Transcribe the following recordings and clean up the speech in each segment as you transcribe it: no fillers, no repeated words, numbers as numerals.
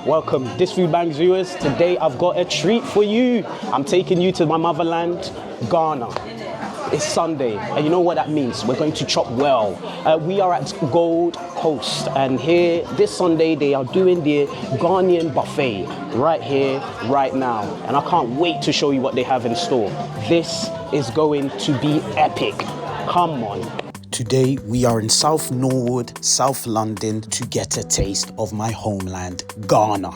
Welcome, This Food Bank viewers. Today I've got a treat for you. I'm taking you to my motherland, Ghana. It's Sunday, and you know what that means. We're going to chop well. We are at Gold Coast, and here this Sunday they are doing the Ghanaian buffet right here, right now. And I can't wait to show you what they have in store. This is going to be epic. Come on. Today we are in South Norwood, South London, to get a taste of my homeland, Ghana.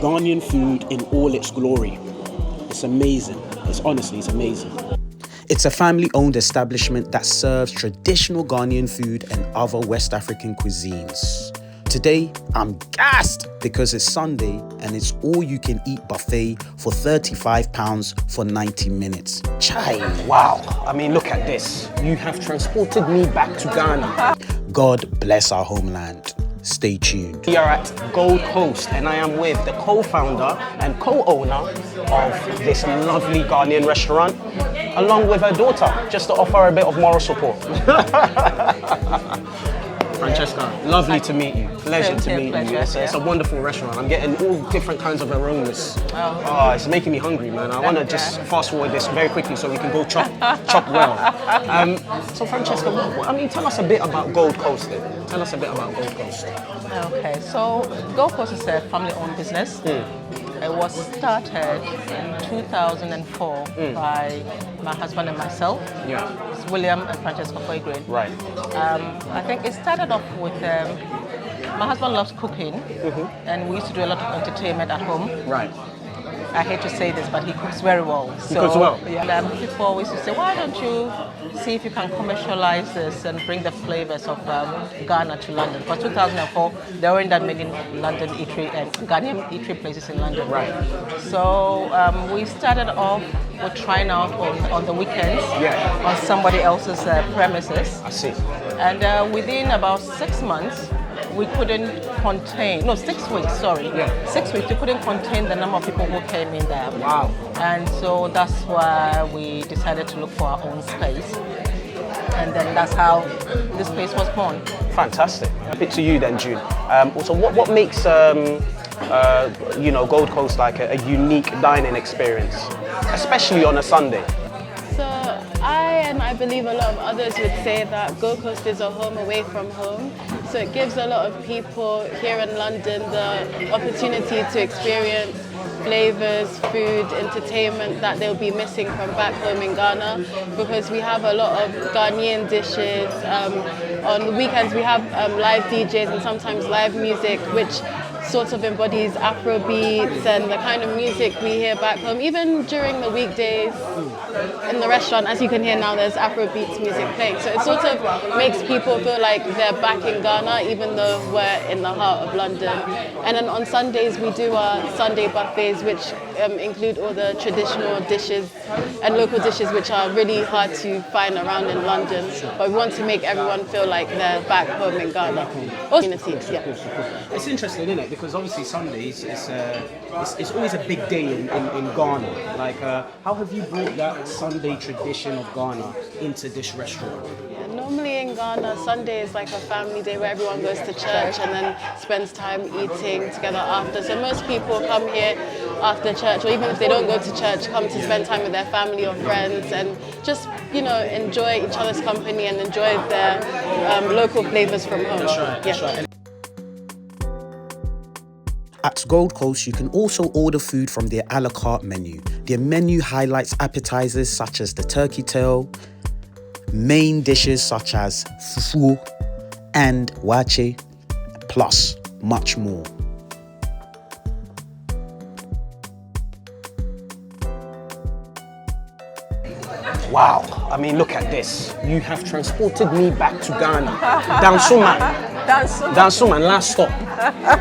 Ghanaian food in all its glory. It's amazing. It's amazing. It's a family-owned establishment that serves traditional Ghanaian food and other West African cuisines. Today, I'm gassed because it's Sunday and it's all-you-can-eat buffet for £35 for 90 minutes. Chai, wow. I mean, look at this. You have transported me back to Ghana. God bless our homeland. Stay tuned. We are at Gold Coast and I am with the co-founder and co-owner of this lovely Ghanaian restaurant, along with her daughter, just to offer her a bit of moral support. Francesca, lovely to meet you. Pleasure to meet you. It's a wonderful restaurant. I'm getting all different kinds of aromas. Oh, it's making me hungry, man. I want to just fast forward this very quickly so we can go chop well. So Francesca, tell us a bit about Gold Coast then. Tell us a bit about Gold Coast. Okay, so Gold Coast is a family-owned business. It was started in 2004 by my husband and myself. Yeah. It's William and Francesca Foygreen. Right. I think it started off with, my husband loves cooking, and we used to do a lot of entertainment at home. Right. I hate to say this, but he cooks very well. He cooks well? Yeah. And people always used to say, why don't you see if you can commercialize this and bring the flavors of Ghana to London? For 2004, there weren't that many London eatery and Ghanaian eatery places in London. Right. So we started off with trying out on the weekends on somebody else's premises. I see. And within about 6 months, we couldn't contain, 6 weeks, sorry. Yeah. 6 weeks, we couldn't contain the number of people who came in there. Wow. And so that's why we decided to look for our own space. And then that's how this place was born. Fantastic. A bit to you then, June. Also, what makes Gold Coast like a unique dining experience, especially on a Sunday? So I believe a lot of others would say that Gold Coast is a home away from home. So it gives a lot of people here in London the opportunity to experience flavors, food, entertainment that they'll be missing from back home in Ghana, because we have a lot of Ghanaian dishes. On the weekends we have live DJs and sometimes live music, which sort of embodies Afro beats and the kind of music we hear back home. Even during the weekdays in the restaurant, as you can hear now, there's Afro beats music playing. So it sort of makes people feel like they're back in Ghana, even though we're in the heart of London. And then on Sundays, we do our Sunday buffets, which include all the traditional dishes and local dishes, which are really hard to find around in London. But we want to make everyone feel like they're back home in Ghana. It's interesting, isn't it? Because obviously Sundays it's always a big day in Ghana. Like, how have you brought that Sunday tradition of Ghana into this restaurant? Yeah, normally in Ghana, Sunday is like a family day where everyone goes to church and then spends time eating together after. So most people come here after church, or even if they don't go to church, come to spend time with their family or friends and just, enjoy each other's company and enjoy their local flavors from home. That's right. That's right. At Gold Coast, you can also order food from their a la carte menu. Their menu highlights appetizers such as the turkey tail, main dishes such as Fufu and Waakye, plus much more. Wow. Look at this. You have transported me back to Ghana. Dansuman, last stop.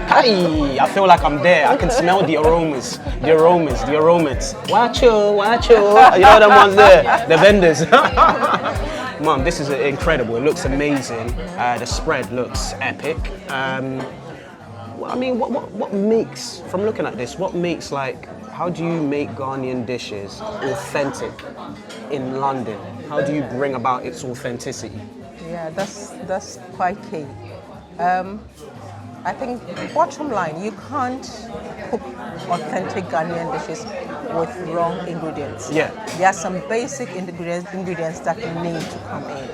Hey, I feel like I'm there. I can smell the aromas. Wacho. You know them ones there? The vendors. Mom, this is incredible. It looks amazing. The spread looks epic. What makes, from looking at this, how do you make Ghanaian dishes authentic in London? How do you bring about its authenticity? Yeah, that's quite key. I think bottom line, you can't cook authentic Ghanaian dishes with wrong ingredients. Yeah. There are some basic ingredients that need to come in.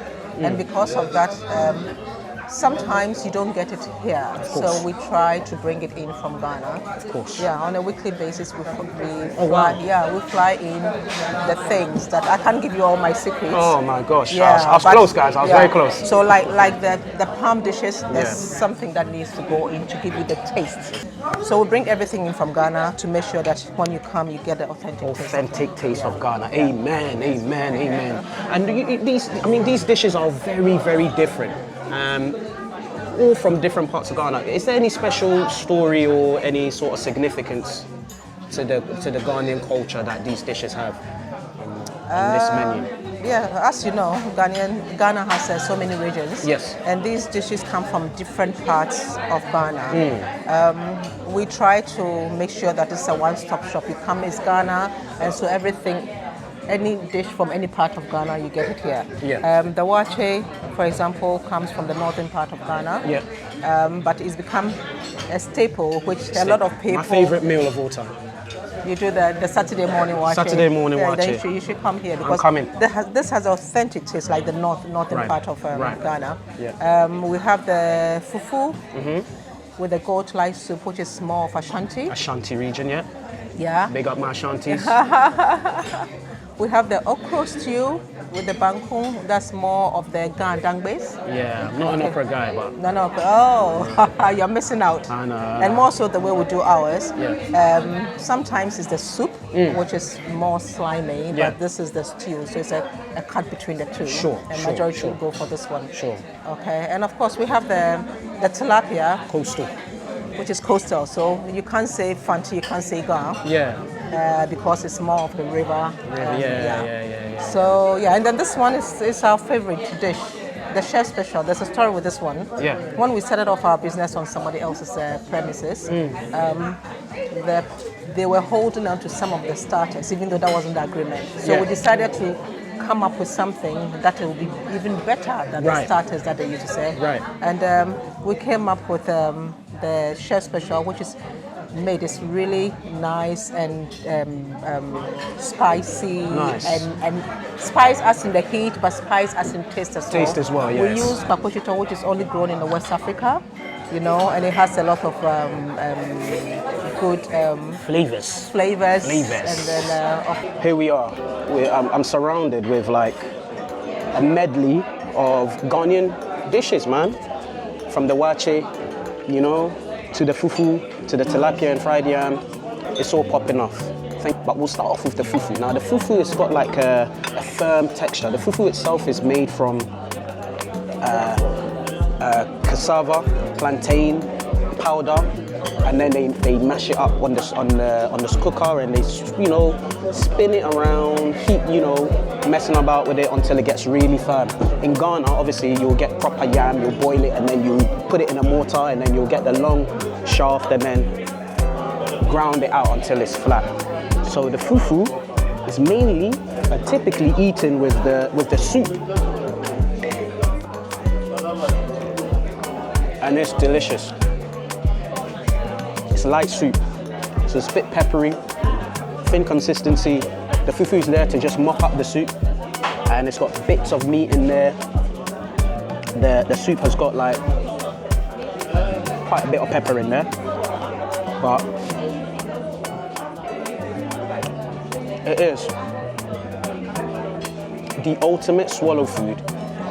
And because of that, sometimes you don't get it here. So we try to bring it in from Ghana. Of course. Yeah, on a weekly basis, we Oh, wow. we fly in the things that I can't give you all my secrets. Oh my gosh, Yeah, I was but- close, guys. I was yeah. very close. So like the palm dishes, there's Yeah. something that needs to go in to give you the taste. So we bring everything in from Ghana to make sure that when you come, you get the Authentic taste of Ghana. Amen, amen, amen. And these dishes are very, very different. All from different parts of Ghana. Is there any special story or any sort of significance to the Ghanaian culture that these dishes have in this menu? Yeah, as you know, Ghana has so many regions. Yes. And these dishes come from different parts of Ghana. We try to make sure that it's a one-stop shop. You come, it's Ghana, and so everything, any dish from any part of Ghana, you get it here. Yeah. The Waakye, for example, comes from the northern part of Ghana. Yeah. But it's become a staple, which a lot of people... My favorite meal of all time. You do the Saturday morning Waakye. Saturday morning Then Waakye. you should come here because coming. This has authentic taste like the northern Right. part of Right. Ghana. Yeah. We have the fufu with the goat-like soup, which is more of Ashanti. Ashanti region, yeah. Yeah. Big up my Ashantis. We have the okra stew with the banku. That's more of the Gandang base. Yeah, I'm not an opera guy, but No. Oh, you're missing out. I know. And more so the way we do ours. Yeah. Sometimes it's the soup, which is more slimy, Yeah. but this is the stew, so it's a cut between the two. Sure, And sure, majority sure. will go for this one. Sure. Okay, and of course we have the tilapia, coastal. which is coastal. So you can't say Fanti, you can't say Ga, Yeah. because it's more of the river. Yeah. So yeah, and then this one is our favorite dish, the chef special. There's a story with this one. Yeah. When we started off our business on somebody else's premises, they were holding on to some of the starters, even though that wasn't the agreement. So Yeah. we decided to come up with something that will be even better than the Right. starters that they used to say. Right. And we came up with the chef special, which is made is really nice and spicy. Nice. And spice as in the heat, but spice as in taste as well. Taste as well, yes. We use bakochito, which is only grown in the West Africa, and it has a lot of good Flavors. flavors. Flavors. And then Here we are. I'm surrounded with like a medley of Ghanaian dishes, man. From the waakye, to the fufu, to the tilapia and fried yam. It's all popping off. But we'll start off with the fufu. Now the fufu has got like a firm texture. The fufu itself is made from cassava, plantain powder, and then they mash it up on this cooker, and they spin it around, heat, messing about with it until it gets really firm. In Ghana, obviously, you'll get proper yam, you'll boil it, and then you put it in a mortar, and then you'll get the long shaft, and then ground it out until it's flat. So the fufu is mainly typically eaten with the soup, and it's delicious. It's light soup, so it's a bit peppery, thin consistency. The fufu is there to just mop up the soup, and it's got bits of meat in there. The soup has got like quite a bit of pepper in there, but it is the ultimate swallow food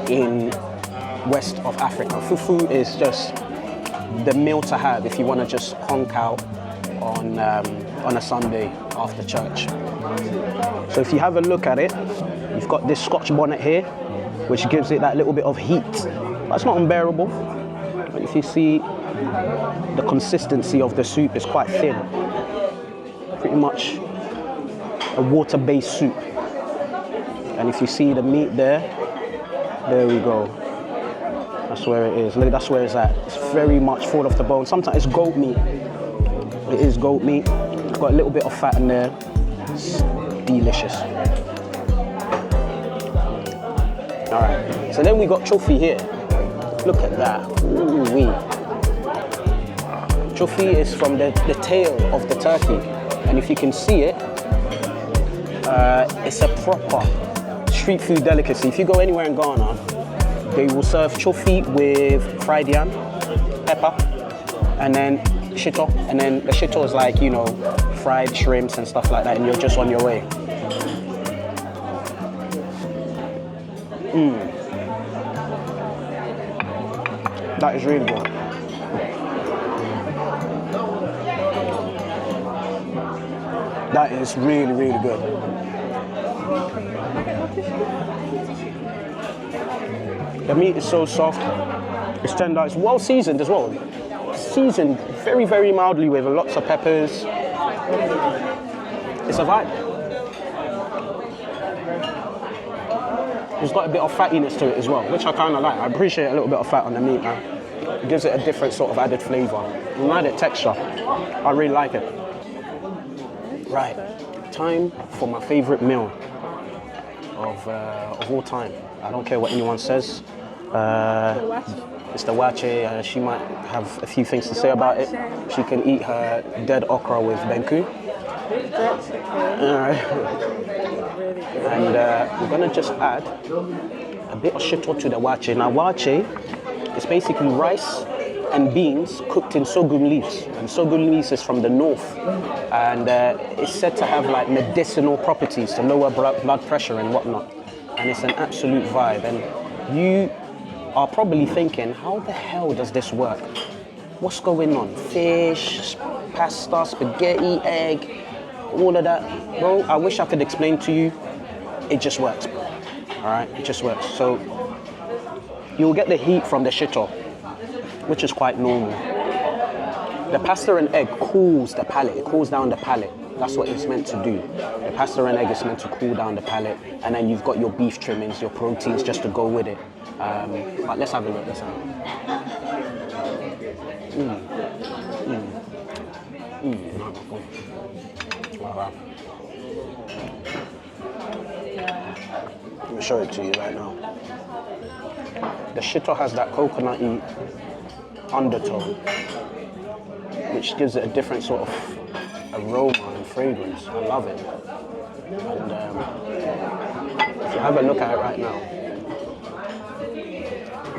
in West of Africa. Fufu is just the meal to have if you want to just honk out on a Sunday after church. So if you have a look at it, you've got this Scotch bonnet here, which gives it that little bit of heat. But it's not unbearable. But if you see, the consistency of the soup is quite thin. Pretty much a water-based soup. And if you see the meat there we go. That's where it is. Look, that's where it's at. It's very much full off the bone. Sometimes it's goat meat. It is goat meat. It's got a little bit of fat in there. It's delicious. All right. So then we got trophy here. Look at that. Ooh-wee. Chofi is from the tail of the turkey. And if you can see it, it's a proper street food delicacy. If you go anywhere in Ghana, they will serve chofi with fried yam, pepper, and then shito. And then the shito is like, you know, fried shrimps and stuff like that, and you're just on your way. That is really good. That is really, really good. The meat is so soft. It's tender. It's well seasoned as well. Seasoned very, very mildly with lots of peppers. It's a vibe. It's got a bit of fattiness to it as well, which I kind of like. I appreciate a little bit of fat on the meat, man. It gives it a different sort of added flavor, an added texture. I really like it. Right, time for my favorite meal of all time. I don't care what anyone says. It's the Waakye. She might have a few things to say about it. She can eat her dead okra with banku. And we're gonna just add a bit of shito to the Waakye. Now Waakye is basically rice and beans cooked in sorghum leaves. And sorghum leaves is from the north. And it's said to have like medicinal properties to lower blood pressure and whatnot. And it's an absolute vibe. And you are probably thinking, how the hell does this work? What's going on? Fish, pasta, spaghetti, egg, all of that. Bro, I wish I could explain to you. It just works, bro. All right, it just works. So you'll get the heat from the shito, which is quite normal. The pasta and egg cools the palate. It cools down the palate. That's what it's meant to do. The pasta and egg is meant to cool down the palate, and then you've got your beef trimmings, your proteins just to go with it. But let's have a look. Let's have a look. Wow. Let me show it to you right now. The shito has that coconutty undertone, which gives it a different sort of aroma and fragrance. I love it. And if you have a look at it right now,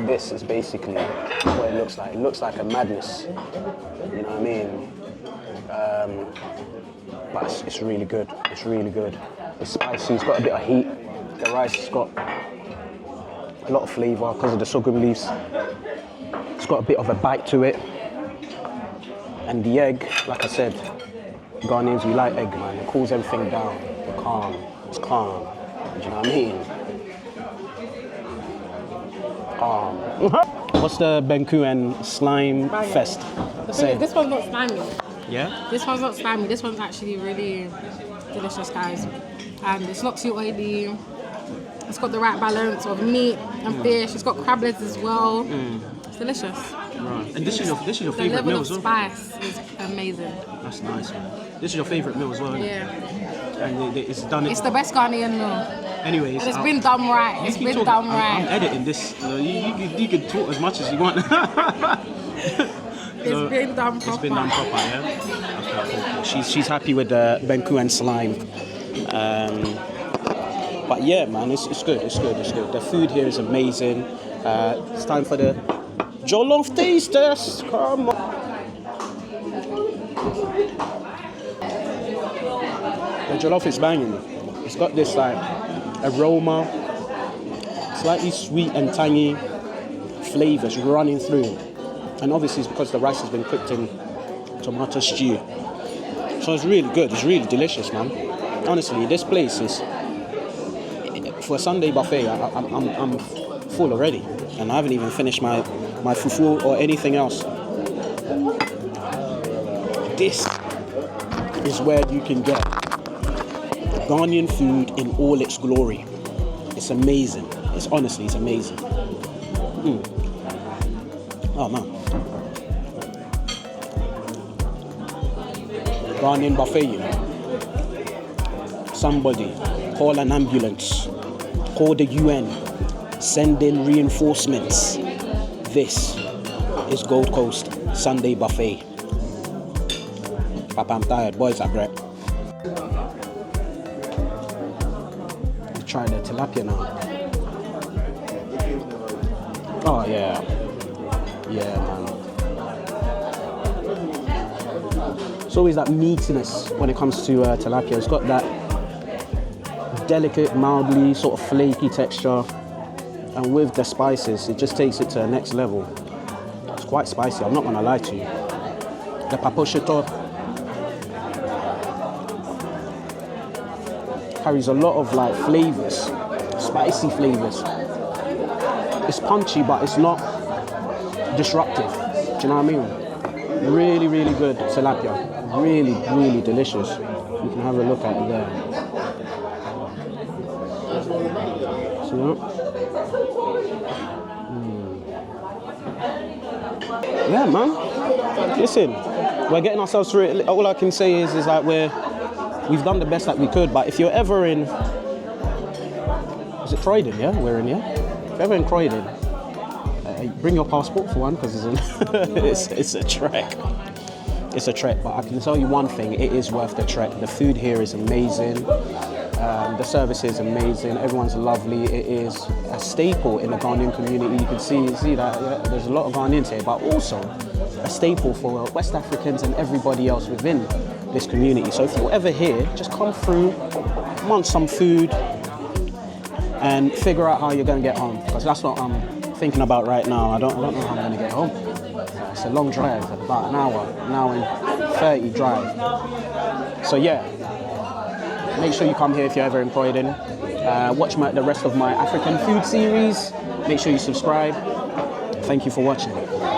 this is basically what it looks like. It looks like a madness. You know what I mean? But it's really good. It's really good. It's spicy. It's got a bit of heat. The rice has got a lot of flavour because of the sorghum leaves. It's got a bit of a bite to it. And the egg, like I said, Ghanaians, we like egg, man. It cools everything down. It's calm. It's calm. Do you know what I mean? Calm. What's the banku and slime fest? This one's not slimy. Yeah? This one's not slimy. This one's actually really delicious, guys. And it's not too oily. It's got the right balance of meat and fish. It's got crab legs as well. It's delicious. Right. And this is your The favourite meal level as of well? spice is amazing. That's nice, man. This is your favourite meal as well, isn't it? Yeah. And it's done. It's the best Ghanaian meal. Anyways, And it's been done right. It's been done I'm right. editing this. You can talk as much as you want. It's been done proper. It's been done proper, yeah? Okay, cool. She's happy with the banku and slime. But yeah, man, it's good. It's good. It's good. The food here is amazing. It's time for the Jollof taste test. Come on. The Jollof is banging. It's got this like aroma, slightly sweet and tangy flavors running through. And obviously it's because the rice has been cooked in tomato stew. So it's really good. It's really delicious, man. Honestly, this place is, for a Sunday buffet, I'm full already. And I haven't even finished my fufu or anything else. This is where you can get Ghanaian food in all its glory. It's amazing. It's amazing. Oh man. Ghanaian buffet, you know. Somebody call an ambulance, call the UN, send in reinforcements. This is Gold Coast Sunday Buffet. Papa, I'm tired. Boys are great. Let's try the tilapia now. Oh, yeah. Yeah, man. It's always that meatiness when it comes to tilapia. It's got that delicate, mildly sort of flaky texture. And with the spices, it just takes it to the next level. It's quite spicy, I'm not gonna lie to you. The paposhito carries a lot of like flavors, spicy flavors. It's punchy, but it's not disruptive. Do you know what I mean? Really, really good tilapia. Really, really delicious. You can have a look at it there. See that? Yeah, man. Listen, we're getting ourselves through it. All I can say is like we've done the best that we could. But if you're ever in, is it Croydon? Yeah, we're in. Yeah. If you're ever in Croydon, bring your passport for one, because it's a trek. It's a trek. But I can tell you one thing: it is worth the trek. The food here is amazing. The service is amazing. Everyone's lovely. It is a staple in the Ghanaian community. You can see that there's a lot of Ghanaians here, but also a staple for West Africans and everybody else within this community. So if you're ever here, just come through, want some food, and figure out how you're going to get home. Because that's what I'm thinking about right now. I don't know how I'm going to get home. It's a long drive, about an hour and 30 drive. So yeah. Make sure you come here if you're ever in Croydon. Watch the rest of my African food series. Make sure you subscribe. Thank you for watching.